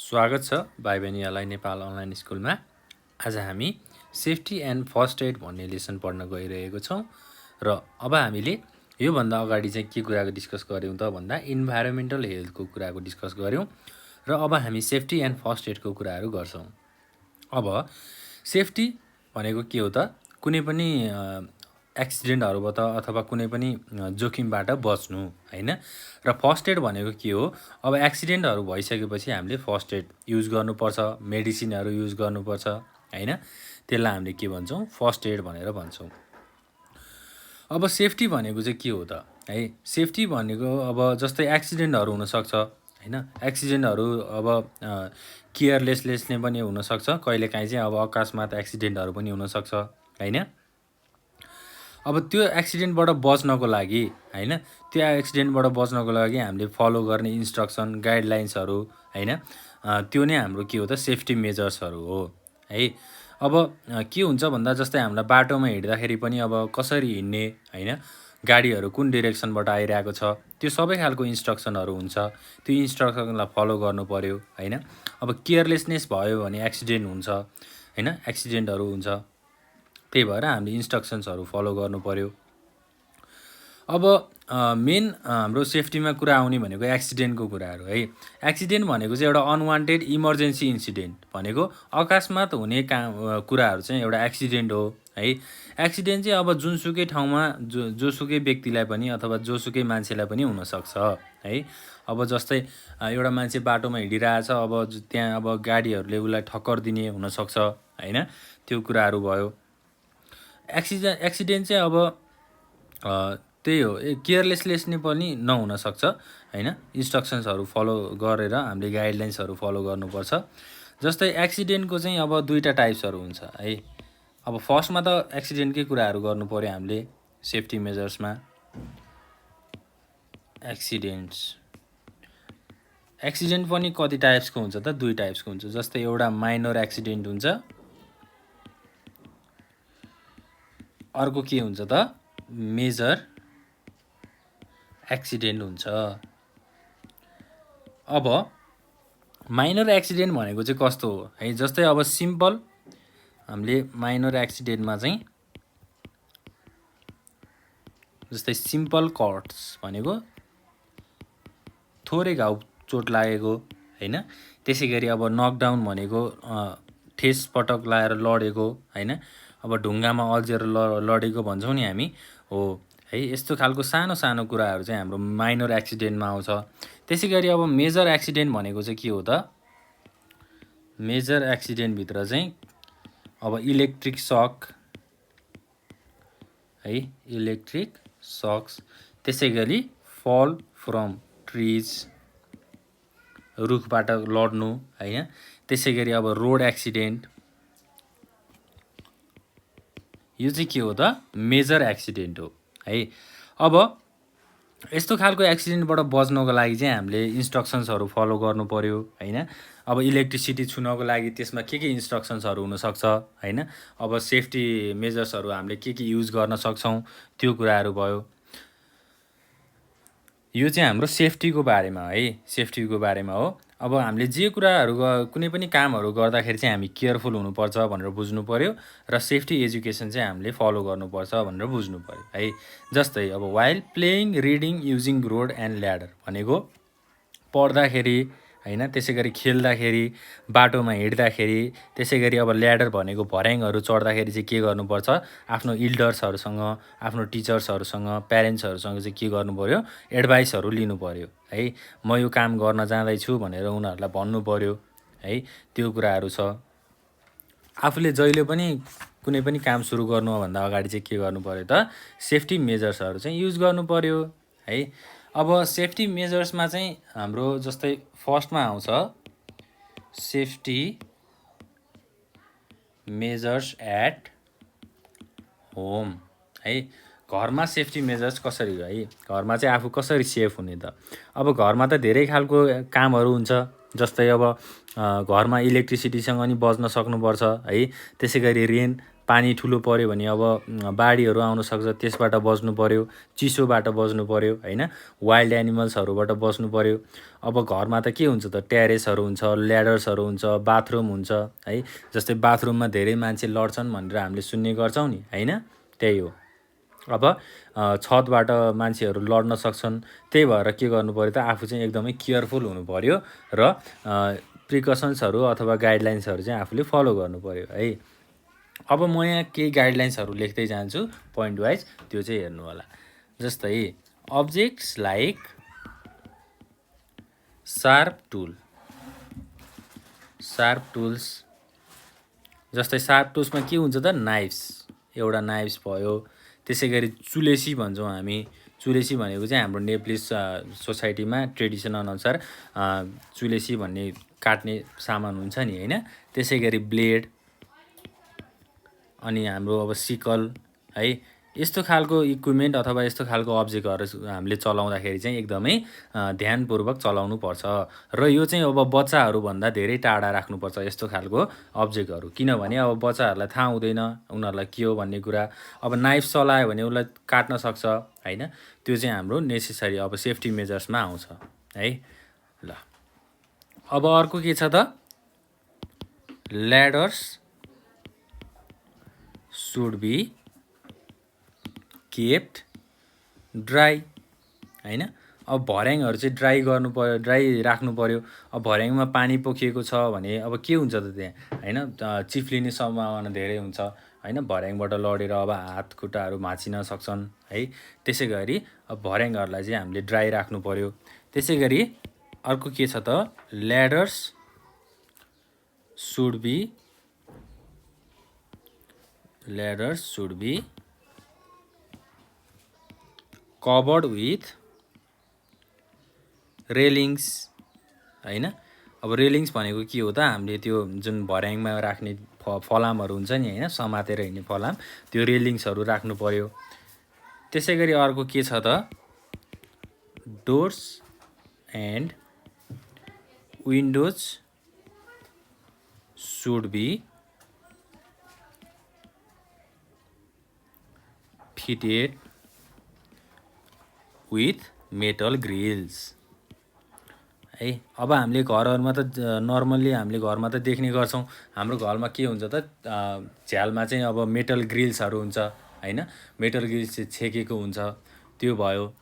स्वागत छ भाइ बहिनीहरूलाई नेपाल अनलाइन स्कुलमा। आज हामी सेफ्टी एन्ड फर्स्ट एड भन्ने लेसन पढ्न गइरहेको छौँ र अब हामीले योभन्दा अगाडि चाहिँ के कुराको डिस्कस गऱ्यौँ त भन्दा इन्भाइरोमेन्टल हेल्थको कुराको डिस्कस गऱ्यौँ र अब हामी सेफ्टी एन्ड फर्स्ट एडको कुराहरू गर्छौँ। अब सेफ्टी भनेको के हो त? कुनै पनि एक्सिडेन्टहरूबाट अथवा कुनै पनि जोखिमबाट बच्नु हैन। र फर्स्ट एड भनेको के हो? अब एक्सिडेन्टहरू भइसकेपछि हामीले फर्स्ट एड युज गर्नुपर्छ, मेडिसिनहरू युज गर्नुपर्छ हैन। त्यसलाई हामीले के भन्छौँ? फर्स्ट एड भनेर भन्छौँ। अब सेफ्टी भनेको चाहिँ के हो त है? सेफ्टी भनेको अब जस्तै एक्सिडेन्टहरू हुनसक्छ हैन। एक्सिडेन्टहरू अब केयरलेसले पनि हुनसक्छ, कहिलेकाहीँ चाहिँ अब अकस्मात एक्सिडेन्टहरू पनि हुनसक्छ हैन। अब त्यो एक्सिडेन्टबाट बच्नको लागि हैन, त्यो एक्सिडेन्टबाट बच्नको लागि हामीले फलो गर्ने इन्स्ट्रक्सन गाइडलाइन्सहरू हैन, त्यो नै हाम्रो के हो त? सेफ्टी मेजर्सहरू हो है। अब के हुन्छ भन्दा जस्तै हामीलाई बाटोमा हिँड्दाखेरि पनि अब कसरी हिँड्ने हैन, गाडीहरू कुन डिरेक्सनबाट आइरहेको छ, त्यो सबै खालको इन्स्ट्रक्सनहरू हुन्छ। त्यो इन्स्ट्रक्सनलाई फलो गर्नु पर्यो हैन। अब केयरलेसनेस भयो भने एक्सिडेन्ट हुन्छ हैन, एक्सिडेन्टहरू हुन्छ। त्यही भएर हामीले इन्स्ट्रक्सन्सहरू फलो गर्नु पर्यो। अब मेन हाम्रो सेफ्टीमा कुरा आउने भनेको एक्सिडेन्टको कुराहरू है। एक्सिडेन्ट भनेको चाहिँ एउटा अनवान्टेड इमर्जेन्सी इन्सिडेन्ट भनेको अकस्मात हुने कुराहरू चाहिँ एउटा एक्सिडेन्ट हो है। एक्सिडेन्ट चाहिँ अब जुनसुकै ठाउँमा जोसुकै व्यक्तिलाई पनि अथवा जोसुकै मान्छेलाई पनि हुनसक्छ है। अब जस्तै एउटा मान्छे बाटोमा हिँडिरहेछ, अब त्यहाँ अब गाडीहरूले उसलाई ठक्कर दिने हुनसक्छ हैन, त्यो कुराहरू भयो। एक्सिडेन्ट चाहिँ अब त्यही हो, केयरलेसले पनि नहुनसक्छ हैन। इन्स्ट्रक्सन्सहरू फलो गरेर हामीले गाइडलाइन्सहरू फलो गर्नुपर्छ। जस्तै एक्सिडेन्टको चाहिँ अब दुईवटा टाइप्सहरू हुन्छ है। अब फर्स्टमा त एक्सिडेन्टकै कुराहरू गर्नु पर्यो हामीले सेफ्टी मेजर्समा। एक्सिडेन्ट पनि कति टाइप्सको हुन्छ त? दुई टाइप्सको हुन्छ। जस्तै एउटा माइनर एक्सिडेन्ट हुन्छ, अर्को के हुन्छ त? मेजर एक्सिडेन्ट हुन्छ। अब माइनर एक्सिडेन्ट भनेको चाहिँ कस्तो हो है? जस्तै अब सिम्पल हामीले माइनर एक्सिडेन्टमा चाहिँ जस्तै सिम्पल कट्स भनेको थोरै घाउ चोट लागेको हैन। त्यसै गरी अब नकडाउन भनेको ठेस पटक लाएर लडेको हैन। अब ढुङ्गामा अल्झेर लडेको भन्छौँ नि हामी हो है। यस्तो खालको सानो सानो कुराहरू चाहिँ हाम्रो माइनर एक्सिडेन्टमा आउँछ। त्यसै गरी अब मेजर एक्सिडेन्ट भनेको चाहिँ के हो त? मेजर एक्सिडेन्टभित्र चाहिँ अब इलेक्ट्रिक सक है, इलेक्ट्रिक सक्स। त्यसै गरी फल फ्रम ट्रिज, रुखबाट लड्नु हैन। त्यसै गरी अब रोड एक्सिडेन्ट, यो चाहिँ के हो त? मेजर एक्सिडेन्ट हो है। अब यस्तो खालको एक्सिडेन्टबाट बच्नको लागि चाहिँ हामीले इन्स्ट्रक्सन्सहरू फलो गर्नु पर्यो हैन। अब इलेक्ट्रिसिटी छुनको लागि त्यसमा के इन्स्ट्रक्सन्सहरू हुनसक्छ हैन। अब सेफ्टी मेजर्सहरू हामीले के युज गर्न सक्छौँ त्यो कुराहरू भयो। यो चाहिँ हाम्रो सेफ्टीको बारेमा है, सेफ्टीको बारेमा हो। अब हामीले जे कुराहरू कुनै पनि कामहरू गर्दाखेरि चाहिँ हामी केयरफुल हुनुपर्छ भनेर बुझ्नु पर्यो र सेफ्टी एजुकेसन चाहिँ हामीले फलो गर्नुपर्छ भनेर बुझ्नु पर्यो है। जस्तै अब while playing, reading, using road and ladder भनेको पढ्दाखेरि हैन, त्यसै गरी खेल्दाखेरि, बाटोमा हिँड्दाखेरि, त्यसै गरी अब ल्याडर भनेको भर्याङहरू चढ्दाखेरि चाहिँ के गर्नुपर्छ? आफ्नो इल्डर्सहरूसँग, आफ्नो टिचर्सहरूसँग, प्यारेन्ट्सहरूसँग चाहिँ के गर्नु पर्यो? एडभाइसहरू लिनु पर्यो है। म यो काम गर्न जाँदैछु भनेर उनीहरूलाई भन्नु पर्यो है। त्यो कुराहरू छ। आफूले जहिले पनि कुनै पनि काम सुरु गर्नुभन्दा अगाडि चाहिँ के गर्नु पर्यो त? सेफ्टी मेजर्सहरू चाहिँ युज गर्नु पर्यो है। अब सेफ्टी मेजर्समा चाहिँ हाम्रो जस्तै फर्स्टमा आउँछ सेफ्टी मेजर्स एट होम है। घरमा सेफ्टी मेजर्स कसरी हो है? घरमा चाहिँ आफू कसरी सेफ हुने त? अब घरमा त धेरै खालको कामहरू हुन्छ। जस्तै अब घरमा इलेक्ट्रिसिटीसँग नि बच्न सक्नुपर्छ है। त्यसै गरी पानी ठुलो पऱ्यो भने अब बाढीहरू आउन सक्छ, त्यसबाट बस्नु पऱ्यो, चिसोबाट बस्नु पऱ्यो हैन, वाइल्ड एनिमल्सहरूबाट बस्नु पऱ्यो। अब घरमा त के हुन्छ त, टेरेसहरू हुन्छ, ल्याडर्सहरू हुन्छ, बाथरुम हुन्छ है। जस्तै बाथरुममा धेरै मान्छे लड्छन् भनेर हामीले सुन्ने गर्छौँ नि हैन, त्यही हो। अब छतबाट मान्छेहरू लड्न सक्छन्, त्यही भएर के गर्नु पऱ्यो त, आफू चाहिँ एकदमै केयरफुल हुनु पऱ्यो र प्रिकसन्सहरू अथवा गाइडलाइन्सहरू चाहिँ आफूले फलो गर्नु पऱ्यो है। अब म यहाँ केही गाइडलाइन्सहरू लेख्दै जान्छु पोइन्ट वाइज, त्यो चाहिँ हेर्नु होला। जस्तै अब्जेक्ट्स लाइक शार्प टुल्स, जस्तै शार्प टुल्समा के हुन्छ त, नाइफ्स, एउटा नाइफ्स भयो। त्यसै गरी चुलेसी भन्छौँ हामी। चुलेसी भनेको चाहिँ हाम्रो नेप्लिस सोसाइटीमा ट्रेडिसन अनुसार चुलेसी भन्ने काट्ने सामान हुन्छ नि हैन। त्यसै गरी ब्लेड, अनि हाम्रो अब सिकल है, यस्तो खालको इक्विपमेन्ट अथवा यस्तो खालको अब्जेक्टहरू हामीले चलाउँदाखेरि चाहिँ एकदमै ध्यानपूर्वक चलाउनुपर्छ। र यो चाहिँ अब बच्चाहरूभन्दा धेरै टाढा राख्नुपर्छ यस्तो खालको अब्जेक्टहरू, किनभने अब बच्चाहरूलाई थाहा हुँदैन उनीहरूलाई के हो भन्ने कुरा। अब नाइफ चलायो भने उसलाई काट्न सक्छ हैन, त्यो चाहिँ हाम्रो नेसेसरी अब सेफ्टी मेजर्समा आउँछ है। ल अब अर्को के छ त, ल्याडर्स should be kept dry हैन। अब भर्याङहरू चाहिँ ड्राई गर्नु पर्यो, ड्राई राख्नु पर्यो। अब भर्याङमा पानी पोखिएको छ भने अब के हुन्छ त त्यहाँ हैन, चिप्लिने सम्भावना धेरै हुन्छ हैन, भर्याङबाट लडेर अब हात खुट्टाहरू भाँचिन सक्छन् है। त्यसै गरी अब भर्याङहरूलाई चाहिँ हामीले ड्राई राख्नु पर्यो। त्यसै गरी अर्को के छ त, ल्याडर्स should be covered with रेलिङ्स हैन। अब रेलिङ्स भनेको के हो त, हामीले त्यो जुन भर्याङमा राख्ने फलामहरू हुन्छ नि हैन, समातेर हिँड्ने फलाम, त्यो रेलिङ्सहरू राख्नु पर्यो। त्यसै गरी अर्को के छ त, डोर्स and windows should be fitted with metal grills है। अब हामीले घरहरूमा त नर्मल्ली हामीले घरमा त देख्ने गर्छौँ, हाम्रो घरमा के हुन्छ त, झ्यालमा चाहिँ अब मेटल ग्रिल्सहरू हुन्छ हैन, मेटल ग्रिल्स चाहिँ छेकेको हुन्छ, त्यो भयो।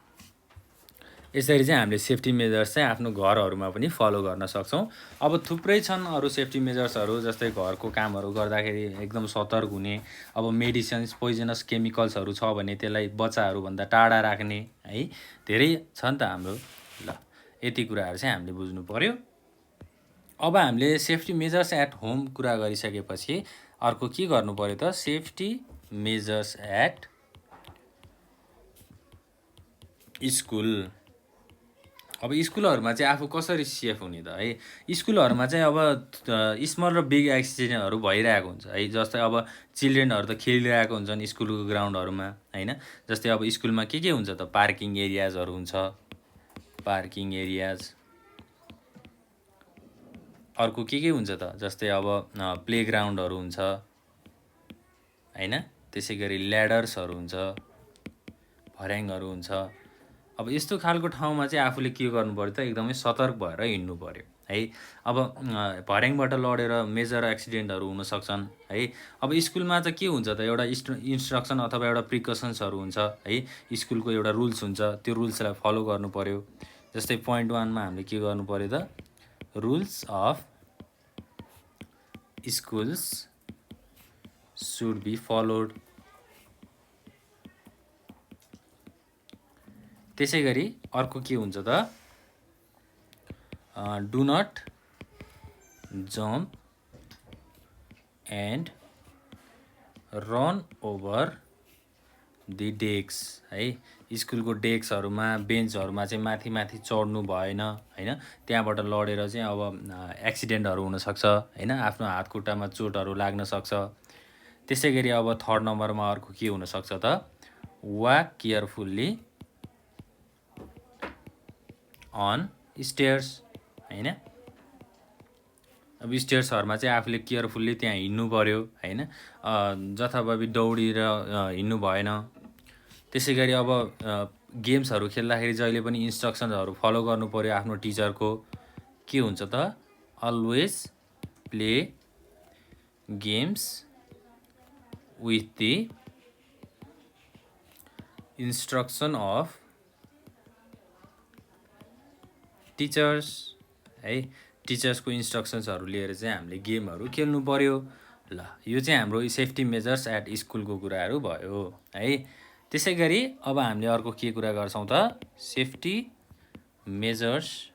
यसरी चाहिँ हामीले सेफ्टी मेजर्स चाहिँ आफ्नो घरहरूमा पनि फलो गर्न सक्छौँ। अब थुप्रै छन् अरू सेफ्टी मेजर्सहरू, जस्तै घरको कामहरू गर्दाखेरि एकदम सतर्क हुने, अब मेडिसिन्स पोइजनस केमिकल्सहरू छ भने त्यसलाई बच्चाहरूभन्दा टाढा राख्ने है, धेरै छ नि त हाम्रो। ल यति कुराहरू चाहिँ हामीले बुझ्नु पर्यो। अब हामीले सेफ्टी मेजर्स एट होम कुरा गरिसकेपछि अर्को के गर्नु पर्यो त, सेफ्टी मेजर्स एट स्कुल। अब स्कुलहरूमा चाहिँ आफू कसरी सेफ हुने त है। स्कुलहरूमा चाहिँ अब स्मल र बिग एक्सिडेन्टहरू भइरहेको हुन्छ है। जस्तै अब चिल्ड्रेनहरू त खेलिरहेको हुन्छन् स्कुलको ग्राउन्डहरूमा हैन। जस्तै अब स्कुलमा के हुन्छ त, पार्किङ एरियाजहरू हुन्छ, पार्किङ एरियाज। अर्को के हुन्छ त, जस्तै अब प्लेग्राउन्डहरू हुन्छ हैन। त्यसै गरी ल्याडर्सहरू हुन्छ, भर्याङहरू हुन्छ। अब यस्तो खालको ठाउँमा चाहिँ आफूले के गर्नु पर्यो त, एकदमै सतर्क भएर हिँड्नु पर्यो है। अब भर्याङबाट लडेर मेजर एक्सिडेन्टहरू हुन सक्छन् है। अब स्कुलमा त के हुन्छ त, एउटा इन्स्ट्रक्सन अथवा एउटा प्रिकसन्सहरू हुन्छ है, स्कुलको एउटा रुल्स हुन्छ, त्यो रुल्सलाई फलो गर्नु पर्यो। जस्तै पोइन्ट 1मा हामीले के गर्नु पर्यो त, rules of schools should be followed। त्यसै गरी अर्को के हुन्छ त, do not jump and run over the desk है। स्कुलको डेस्कहरूमा बेन्चहरूमा चाहिँ माथि माथि चढ्नु भएन हैन, त्यहाँबाट लडेर चाहिँ अब एक्सिडेन्टहरू हुनसक्छ हैन, आफ्नो हात खुट्टामा चोटहरू लाग्न सक्छ। त्यसै गरी अब 3rd नम्बरमा अर्को के हुनसक्छ त, वाक केयरफुल्ली अन स्टेयर्स हैन। अब स्टेयर्सहरूमा चाहिँ आफूले केयरफुल्ली त्यहाँ हिँड्नु पऱ्यो होइन, जथाभावी दौडेर हिँड्नु भएन। त्यसै गरी अब गेम्सहरू खेल्दाखेरि जहिले पनि इन्स्ट्रक्सन्सहरू फलो गर्नु पऱ्यो आफ्नो टिचरको। के हुन्छ त, always play games with the instruction of teachers है। टिचर्सको इन्स्ट्रक्सन्सहरू लिएर चाहिँ हामीले गेमहरू खेल्नु पऱ्यो। ल यो चाहिँ हाम्रो सेफ्टी मेजर्स एट स्कुलको कुराहरू भयो है। त्यसै गरी अब हामीले अर्को के कुरा गर्छौँ त, सेफ्टी मेजर्स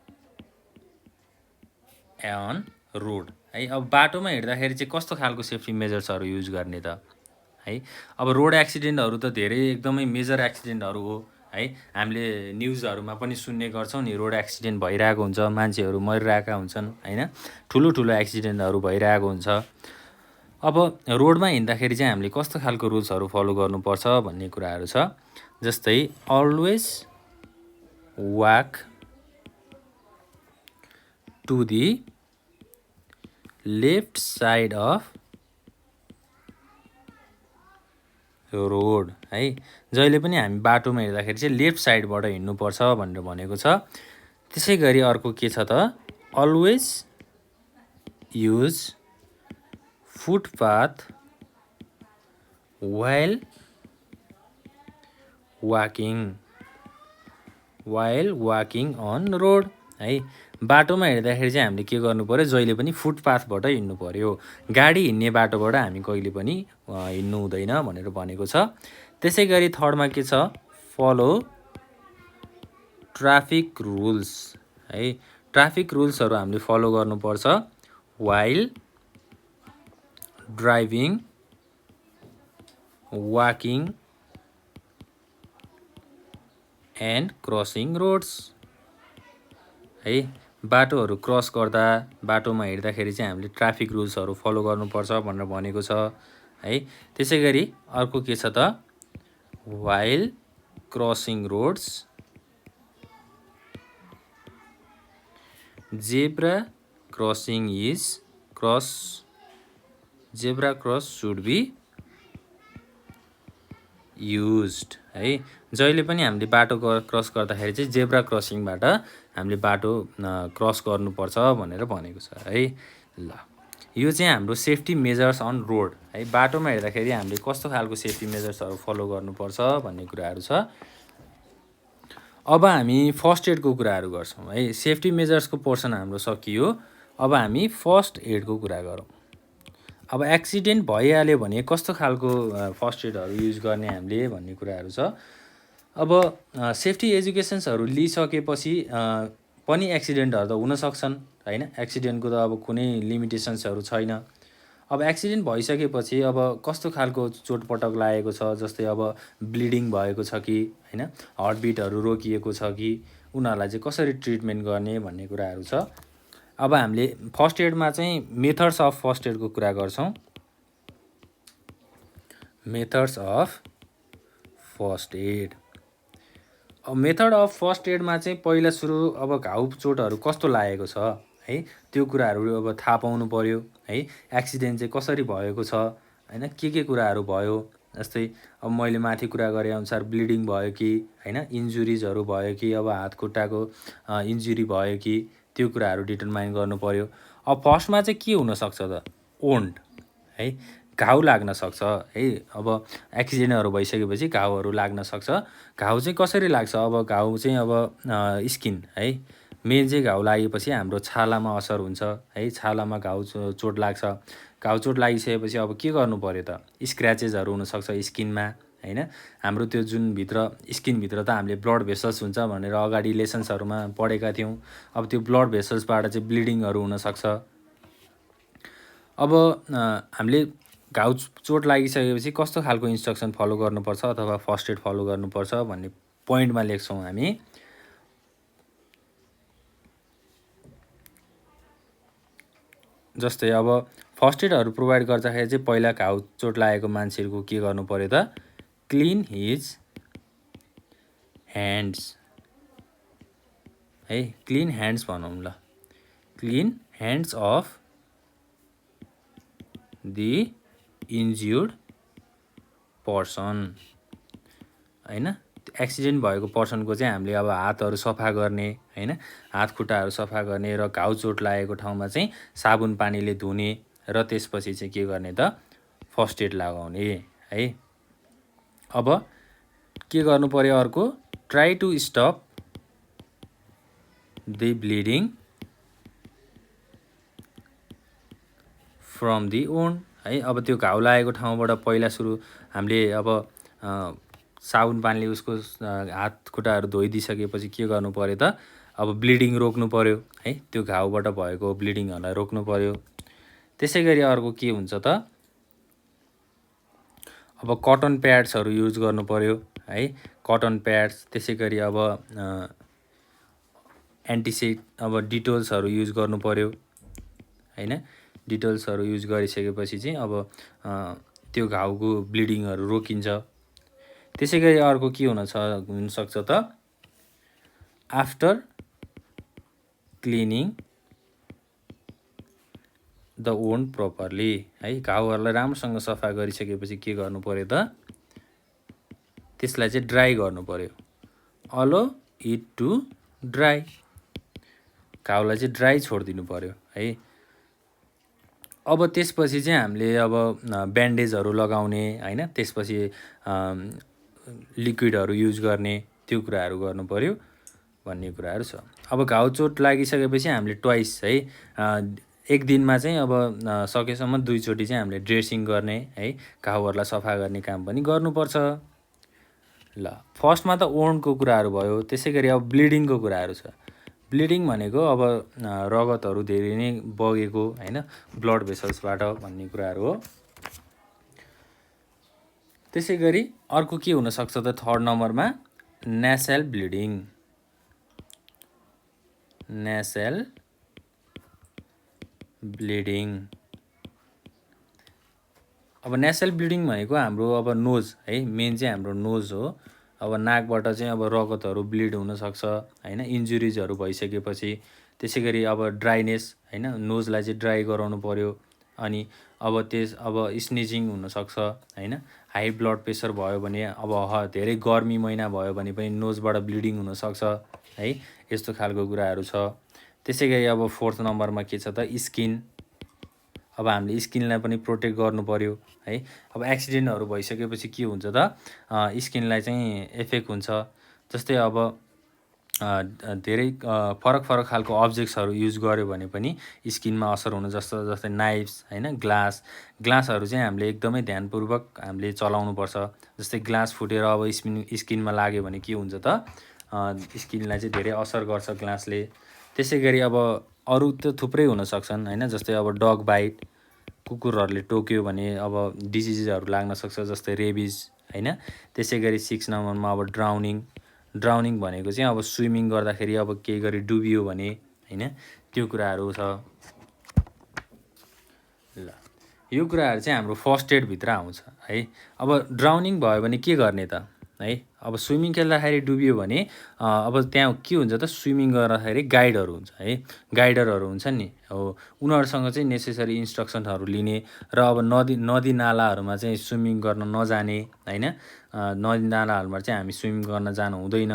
अन रोड है। अब बाटोमा हिँड्दाखेरि चाहिँ कस्तो खालको सेफ्टी मेजर्सहरू युज गर्ने त है। अब रोड एक्सिडेन्टहरू त धेरै एकदमै मेजर एक्सिडेन्टहरू हो है। हामीले न्युजहरूमा पनि सुन्ने गर्छौँ नि, रोड एक्सिडेन्ट भइरहेको हुन्छ, मान्छेहरू मरिरहेका हुन्छन् होइन, ठुलो ठुलो एक्सिडेन्टहरू भइरहेको हुन्छ। अब रोडमा हिँड्दाखेरि चाहिँ हामीले कस्तो खालको रुल्सहरू फलो गर्नुपर्छ भन्ने कुराहरू छ। जस्तै always walk to the left side of road है। जहिले पनि हामी बाटोमा हिँड्दाखेरि चाहिँ लेफ्ट साइडबाट हिँड्नुपर्छ भनेर भनेको छ। त्यसै गरी अर्को के छ त, always use footpath while walking on road है। बाटोमा हिँड्दाखेरि चाहिँ हामीले के गर्नु पऱ्यो, जहिले पनि फुटपाथबाट हिँड्नु पऱ्यो, गाडी हिँड्ने बाटोबाट हामी कहिले पनि हिँड्नु हुँदैन भनेर भनेको छ। त्यसै गरी थर्डमा के छ, फलो ट्राफिक रुल्स है। ट्राफिक रुल्सहरू हामीले फलो गर्नुपर्छ while driving, walking and crossing roads है। बाटोहरू क्रस गर्दा, बाटोमा हिँड्दाखेरि चाहिँ हामीले ट्राफिक रुल्सहरू फलो गर्नुपर्छ भनेर भनेको छ है। त्यसै गरी अर्को के छ त, while crossing roads zebra cross should be used है। जहिले पनि हामीले बाटो क्रस गर्दाखेरि चाहिँ जेब्रा क्रसिङबाट हामीले बाटो क्रस गर्नुपर्छ भनेर भनेको छ है। ल यो चाहिँ हाम्रो सेफ्टी मेजर्स अन रोड है। बाटोमा हिँड्दाखेरि हामीले कस्तो खालको सेफ्टी मेजर्सहरू फलो गर्नुपर्छ भन्ने कुराहरू छ। अब हामी फर्स्ट एडको कुराहरू गर्छौँ है। सेफ्टी मेजर्सको पोर्सन हाम्रो सकियो। अब हामी फर्स्ट एडको कुरा गरौँ। अब एक्सिडेन्ट भइहाल्यो भने कस्तो खालको फर्स्ट एडहरू युज गर्ने हामीले भन्ने कुराहरू छ। अब सेफ्टी एजुकेसन्सहरू लिइसकेपछि पनि एक्सिडेन्टहरू त हुन सक्छन् होइन, एक्सिडेन्टको त अब कुनै लिमिटेसन्सहरू छैन। अब एक्सिडेन्ट भइसकेपछि अब कस्तो खालको चोटपटक लागेको छ, जस्तै अब ब्लिडिङ भएको छ कि होइन, हार्टबिटहरू रोकिएको छ कि, उनीहरूलाई चाहिँ कसरी ट्रिटमेन्ट गर्ने भन्ने कुराहरू छ। अब हामीले फर्स्ट एडमा चाहिँ मेथड्स अफ फर्स्ट एडको कुरा गर्छौँ। Methods of first aid. अब मेथड अफ फर्स्ट एडमा चाहिँ पहिला सुरु अब घाउ चोटहरू कस्तो लागेको छ है, त्यो कुराहरू अब थाहा पाउनु पऱ्यो है। एक्सिडेन्ट चाहिँ कसरी भएको छ होइन, के कुराहरू भयो, जस्तै अब मैले माथि कुरा गरे अनुसार ब्लिडिङ भयो कि होइन, इन्जुरिजहरू भयो कि, अब हात खुट्टाको इन्जुरी भयो कि, त्यो कुराहरू डिटरमाइन गर्नु पऱ्यो। अब फर्स्टमा चाहिँ के हुनसक्छ त, वुन्ड है, घाउ लाग्न सक्छ है। अब एक्सिडेन्टहरू भइसकेपछि घाउहरू लाग्न सक्छ। घाउ चाहिँ कसरी लाग्छ, अब घाउ चाहिँ अब स्किन है, मेन चाहिँ घाउ लागेपछि हाम्रो छालामा असर हुन्छ है। छालामा घाउ चोट लाग्छ। घाउ चोट लागिसकेपछि अब के गर्नु पऱ्यो त, स्क्र्याचेसहरू हुनसक्छ स्किनमा होइन। हाम्रो त्यो जुन भित्र स्किनभित्र त हामीले ब्लड भेसल्स हुन्छ भनेर अगाडि लेसन्सहरूमा पढेका थियौँ। अब त्यो ब्लड भेसल्सबाट चाहिँ ब्लिडिङहरू हुनसक्छ। अब हामीले घाउ चोट लागिसकेपछि कस्तो खालको इन्स्ट्रक्सन फलो गर्नुपर्छ अथवा फर्स्ट एड फलो गर्नुपर्छ भन्ने पोइन्टमा लेख्छौँ हामी। जस्तै अब फर्स्ट एडहरू प्रोभाइड गर्दाखेरि चाहिँ पहिला घाउ चोट लागेको मान्छेको के गर्नु पऱ्यो त, क्लिन हिज ह्यान्ड्स है, क्लिन ह्यान्ड्स भनौँ ल, clean hands of the injured person हैन। एक्सिडेन्ट भएको पर्सनको चाहिँ हामीले अब हातहरू सफा गर्ने हैन, हात खुट्टाहरू सफा गर्ने र घाउ चोट लागेको ठाउँमा चाहिँ साबुन पानीले धुने र त्यसपछि चाहिँ के गर्ने त फर्स्ट एड लगाउने है। अब के गर्नु पर्यो अर्को, try to stop the bleeding from the wound है। अब त्यो घाउ लागेको ठाउँबाट पहिला सुरु हामीले अब साबुन पानीले उसको हात खुट्टाहरू धोइदिइसकेपछि के गर्नु पर्यो त, अब ब्लिडिङ रोक्नु पर्यो है, त्यो घाउबाट भएको ब्लिडिङहरूलाई रोक्नु पर्यो। त्यसै गरी अर्को के हुन्छ त, अब कटन प्याड्सहरू युज गर्नु पर्यो है, कटन प्याड्स। त्यसै गरी अब अब डिटोल्सहरू युज गर्नु पर्यो हैन। डिटोल्सहरू युज गरिसकेपछि चाहिँ अब त्यो घाउको ब्लिडिङहरू रोकिन्छ। त्यसै गरी अर्को के हुनसक्छ त, after cleaning the wound properly है, घाउहरूलाई राम्रोसँग सफा गरिसकेपछि के गर्नु पर्यो त, त्यसलाई चाहिँ ड्राई गर्नु पर्यो। अलो इट टु ड्राई, घाउलाई चाहिँ ड्राई छोडिदिनु पर्यो है। अब त्यसपछि चाहिँ हामीले अब ब्यान्डेजहरू लगाउने हैन, त्यसपछि लिक्विडहरू युज गर्ने, त्यो कुराहरू गर्नु पर्यो भन्ने कुराहरू छ। अब घाउ चोट लागिसकेपछि हामीले ट्वाइस है, एक दिनमा चाहिँ अब सकेसम्म 2 चोटि चाहिँ हामीले ड्रेसिङ गर्ने है, घाउहरूलाई सफा गर्ने काम पनि गर्नुपर्छ। ल फर्स्टमा त वुन्डको कुराहरू भयो। त्यसै गरी अब ब्लिडिङको कुराहरू छ। ब्लिडिङ भनेको अब रगतहरू धेरै नै बगेको हैन, ब्लड भेसल्सबाट भन्ने कुराहरू हो। त्यसै गरी अर्को के हुनसक्छ त, थर्ड नम्बरमा नेसल ब्लिडिङ। नेसल ब्लिडिङ, अब नेसल ब्लिडिङ भनेको हाम्रो अब नोज है, मेन चाहिँ हाम्रो नोज हो। अब नाकबाट चाहिँ अब रगतहरू ब्लिड हुनसक्छ हैन, इन्जुरिजहरू भइसकेपछि। त्यसै गरी अब ड्राइनेस हैन, नोजलाई चाहिँ ड्राई गराउनु पर्यो। अनि अब स्निजिङ हुनसक्छ हैन, हाई ब्लड प्रेसर भयो भने, अब धेरै गर्मी महिना भयो भने पनि नोजबाट ब्लिडिङ हुनसक्छ है, यस्तो खालको कुराहरू छ। त्यसै गरी अब फोर्थ नम्बरमा के छ त, स्किन। अब हामीले स्किनलाई पनि प्रोटेक्ट गर्नु पर्यो है। अब एक्सिडेन्टहरू भइसकेपछि के हुन्छ त, स्किनलाई चाहिँ इफेक्ट हुन्छ। जस्तै अब धेरै फरक खालको अब्जेक्ट्सहरू युज गर्यो भने पनि स्किनमा असर हुनु, जस्तै नाइफ्स हैन, ग्लासहरू चाहिँ हामीले एकदमै ध्यानपूर्वक हामीले चलाउनुपर्छ। जस्तै ग्लास फुटेर अब स्किनमा लाग्यो भने के हुन्छ त, स्किनलाई चाहिँ धेरै असर गर्छ ग्लासले। त्यसै गरी अब अरू त थुप्रै हुनसक्छन् हैन, जस्तै अब डग बाइट, कुकुरहरूले टोक्यो भने अब डिजिजहरू लाग्न सक्छ, जस्तै रेबिज हैन। त्यसै गरी 6 नम्बरमा अब ड्राउनिङ भनेको चाहिँ अब स्विमिङ गर्दाखेरि अब केही गरी डुबियो भने हैन, त्यो कुराहरू छ। ल यो कुराहरू चाहिँ हाम्रो फर्स्ट एड भित्र आउँछ है। अब ड्राउनिङ भयो भने के गर्ने त है, अब स्विमिङ खेल्दाखेरि डुबियो भने अब त्यहाँ के हुन्छ त, स्विमिङ गर्दाखेरि गाइडहरू हुन्छ है, गाइडरहरू हुन्छ नि हो, उनीहरूसँग चाहिँ नेसेसरी इन्स्ट्रक्सनहरू लिने र अब नदी नालाहरूमा चाहिँ स्विमिङ गर्न नजाने हैन, नदी नालाहरूमा चाहिँ हामी स्विमिङ गर्न जानु हुँदैन।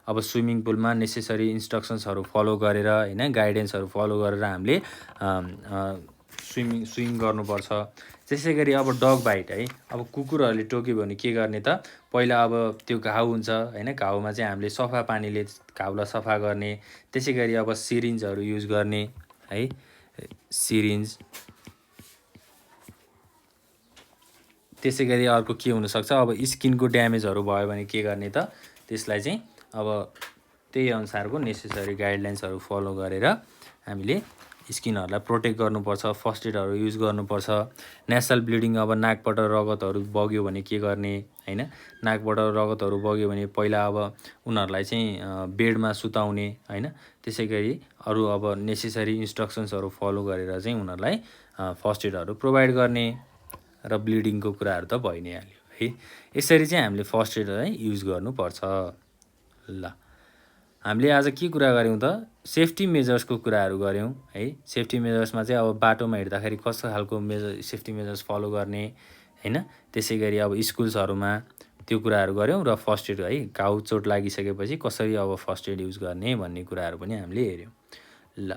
अब स्विमिङ पुलमा नेसेसरी इन्स्ट्रक्सन्सहरू फलो गरेर हैन, गाइडेन्सहरू फलो गरेर हामीले स्विमिङ गर्नुपर्छ। त्यसै गरी अब डग बाइट है, अब कुकुरहरूले टोक्यो भने के गर्ने त, पहिला अब त्यो घाउ हुन्छ हैन, घाउमा चाहिँ हामीले सफा पानीले घाउलाई सफा गर्ने। त्यसै गरी अब सिरिन्जहरू युज गर्ने है, सिरिन्ज। त्यसै गरी अर्को के हुनसक्छ, अब स्किनको ड्यामेजहरू भयो भने के गर्ने त, त्यसलाई चाहिँ अब त्यही अनुसारको नेसेसरी गाइडलाइन्सहरू फलो गरेर हामीले स्किनहरूलाई प्रोटेक्ट गर्नुपर्छ, फर्स्ट एडहरू युज गर्नुपर्छ। नेसल ब्लिडिङ, अब नाकबाट रगतहरू बग्यो भने के गर्ने हैन, नाकबाट रगतहरू बग्यो भने पहिला अब उनीहरूलाई चाहिँ बेडमा सुताउने हैन। त्यसै गरी अरू अब नेसेसरी इन्स्ट्रक्सन्सहरू फलो गरेर चाहिँ उनीहरूलाई फर्स्ट एडहरू प्रोभाइड गर्ने। र ब्लिडिङको कुराहरू त भइ नै हाल्यो है। यसरी चाहिँ हामीले फर्स्ट एड है युज गर्नुपर्छ। ल हामीले आज के कुरा गऱ्यौँ त सेफ्टी मेजर्सको कुराहरू गऱ्यौँ है। सेफ्टी मेजर्समा चाहिँ अब बाटोमा हिँड्दाखेरि कस्तो खालको सेफ्टी मेजर्स फलो गर्ने हैन। त्यसै गरी अब स्कुल्सहरूमा त्यो कुराहरू गऱ्यौँ र फर्स्ट एड है घाउ चोट लागिसकेपछि कसरी अब फर्स्ट एड युज गर्ने भन्ने कुराहरू पनि हामीले हेऱ्यौँ। ल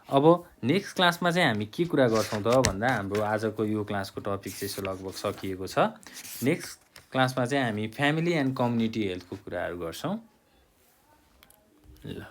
अब नेक्स्ट क्लासमा चाहिँ हामी के कुरा गर्छौँ त भन्दा हाम्रो आजको यो क्लासको टपिक चाहिँ लगभग सकिएको छ। नेक्स्ट क्लासमा चाहिँ हामी फ्यामिली एन्ड कम्युनिटी हेल्थको कुराहरू गर्छौँ। ल